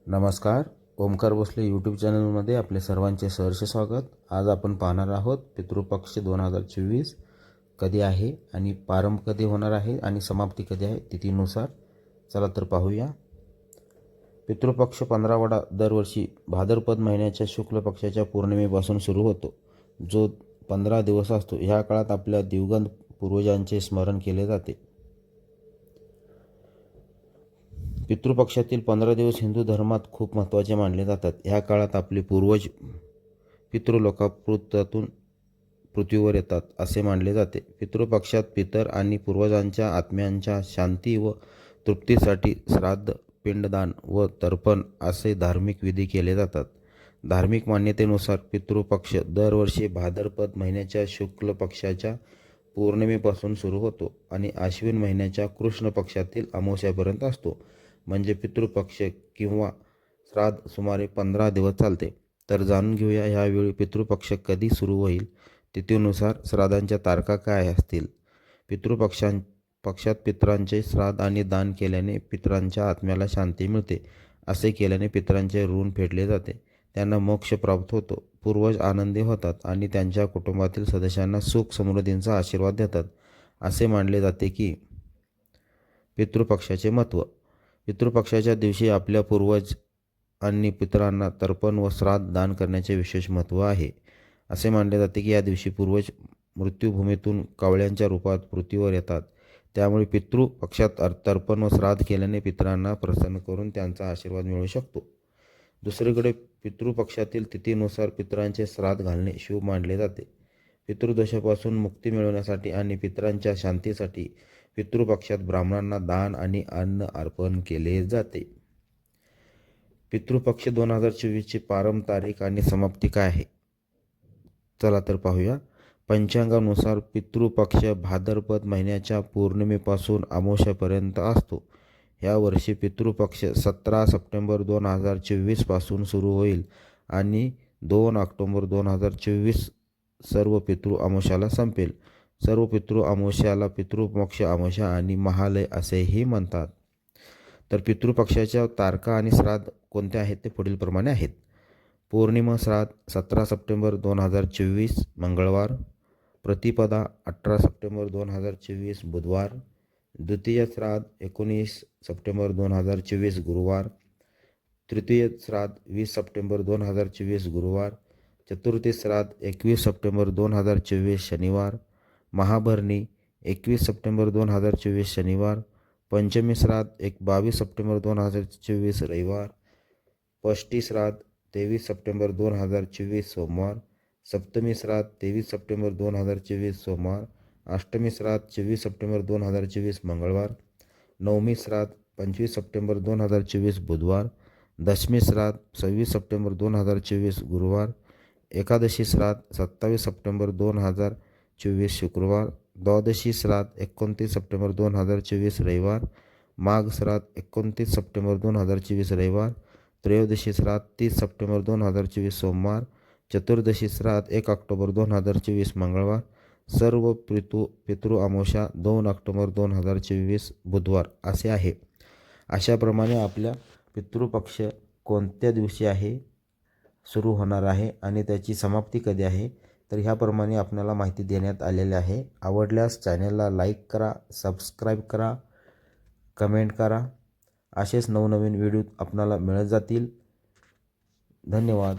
नमस्कार. ओमकार भोसले यूट्यूब चॅनलमध्ये आपले सर्वांचे सहर्ष स्वागत. आज आपण पाहणार आहोत पितृपक्ष 2024 कधी आहे आणि प्रारंभ कधी होणार आहे आणि समाप्ती कधी आहे तिथीनुसार. चला तर पाहूया. पितृपक्ष 15वाडा दरवर्षी भाद्रपद महिन्याच्या शुक्ल पक्षाच्या पौर्णिमेपासून सुरू होतो, जो 15 दिवस असतो. ह्या काळात आपल्या दिवंगत पूर्वजांचे स्मरण केले जाते. पितृपक्षातील 15 दिवस हिंदू धर्मात खूप महत्त्वाचे मानले जातात. ह्या काळात आपले पूर्वज पितृलोकातून पृथ्वीवर येतात असे मानले जाते. पितृपक्षात पितर आणि पूर्वजांच्या आत्म्यांच्या शांती व तृप्तीसाठी श्राद्ध, पिंडदान व तर्पण असे धार्मिक विधी केले जातात. धार्मिक मान्यतेनुसार पितृपक्ष दरवर्षी भाद्रपद महिन्याच्या शुक्ल पक्षाच्या पौर्णिमेपासून सुरू होतो आणि आश्विन महिन्याच्या कृष्ण पक्षातील अमावस्यापर्यंत असतो. म्हणजे पितृपक्ष किंवा श्राद्ध सुमारे 15 दिवस चालते. तर जाणून घेऊया ह्यावेळी पितृपक्ष कधी सुरू होईल, तिथीनुसार श्राद्धांच्या तारखा काय असतील. पक्षात पितरांचे श्राद्ध आणि दान केल्याने पितरांच्या आत्म्याला शांती मिळते. असे केल्याने पितरांचे ऋण फेडले जाते, त्यांना मोक्ष प्राप्त होतो, पूर्वज आनंदी होतात आणि त्यांच्या कुटुंबातील सदस्यांना सुख समृद्धींचा आशीर्वाद देतात. असे मानले जाते की पितृपक्षाचे महत्त्व. पितृपक्षाच्या दिवशी आपल्या पूर्वज आणि पितरांना तर्पण व श्राद्ध दान करण्याचे विशेष महत्त्व आहे. असे मानले जाते की या दिवशी पूर्वज मृत्यूभूमीतून कावळ्यांच्या रूपात पृथ्वीवर येतात. त्यामुळे पितृपक्षात तर्पण व श्राद्ध केल्याने पितरांना प्रसन्न करून त्यांचा आशीर्वाद मिळू शकतो. दुसरीकडे पितृपक्षातील तिथीनुसार पितरांचे श्राद्ध घालणे शुभ मानले जाते. पितृदोषापासून मुक्ती मिळवण्यासाठी आणि पितरांच्या शांतीसाठी पितृपक्षात ब्राह्मणांना दान आणि अन्न अर्पण केले जाते. पितृपक्ष 2024ची प्रारंभ तारीख आणि समाप्ती काय आहे, चला तर पाहूया. पंचांगानुसार पितृपक्ष भाद्रपद महिन्याच्या पौर्णिमेपासून अमावस्यापर्यंत असतो. ह्या वर्षी पितृपक्ष 17 सप्टेंबर 2024 पासून सुरू होईल आणि 2 ऑक्टोबर 2024 सर्व पितृ अमावस्याला संपेल. सर्व पितृ अमावस्याला पितृमोक्ष अमावस्या आणि महालय असेही म्हणतात. तर पितृपक्षाच्या तारखा आणि श्राद्ध कोणते आहेत ते पुढील प्रमाणे आहेत. पौर्णिमा श्राद्ध 17 सप्टेंबर 2024 मंगळवार. प्रतिपदा 18 सप्टेंबर 2024 बुधवार. द्वितीय श्राद्ध 19 सप्टेंबर 2024 गुरुवार. तृतीय श्राद्ध 20 सप्टेंबर 2024 गुरुवार. चतुर्थी श्राद्ध 21 सप्टेंबर 2024 शनिवार. महाभरणी 21 सप्टेंबर 2024 शनिवार. पंचमी श्राद्ध 22 सप्टेंबर 2024 रविवार. षष्ठी श्राद्ध 23 सप्टेंबर 2024 सोमवार. सप्तमी श्राद्ध 23 सप्टेंबर 2024 सोमवार. अष्टमी श्राद्ध 24 सप्टेंबर 2024 मंगळवार. नवमी श्राद्ध 25 सप्टेंबर 2024 बुधवार. दशमी श्राद्ध 26 सप्टेंबर 2024 गुरुवार. एकादशी श्राद्ध 27 सप्टेंबर 2024 शुक्रवार. द्वादशी श्राद्ध 29 सप्टेंबर 2024 रविवार. माघ श्राद्ध 29 सप्टेंबर 2024 रविवार. त्रयोदशी श्राद्ध 30 सप्टेंबर 2024 सोमवार. चतुर्दशी श्राद्ध 1 ऑक्टोबर 2024 मंगळवार. सर्व पितृ अमावस्या 2 ऑक्टोबर 2024 बुधवार असे आहे. अशाप्रमाणे आपल्या पितृपक्ष कोणत्या दिवशी आहे, सुरू होणार आहे आणि त्याची समाप्ती कधी आहे, तर ह्याप्रमाणे आपल्याला माहिती देण्यात आलेली आहे. आवडल्यास चॅनलला लाईक करा, सबस्क्राईब करा, कमेंट करा. असेच नवनवीन व्हिडिओ आपल्याला मिळत जातील. धन्यवाद.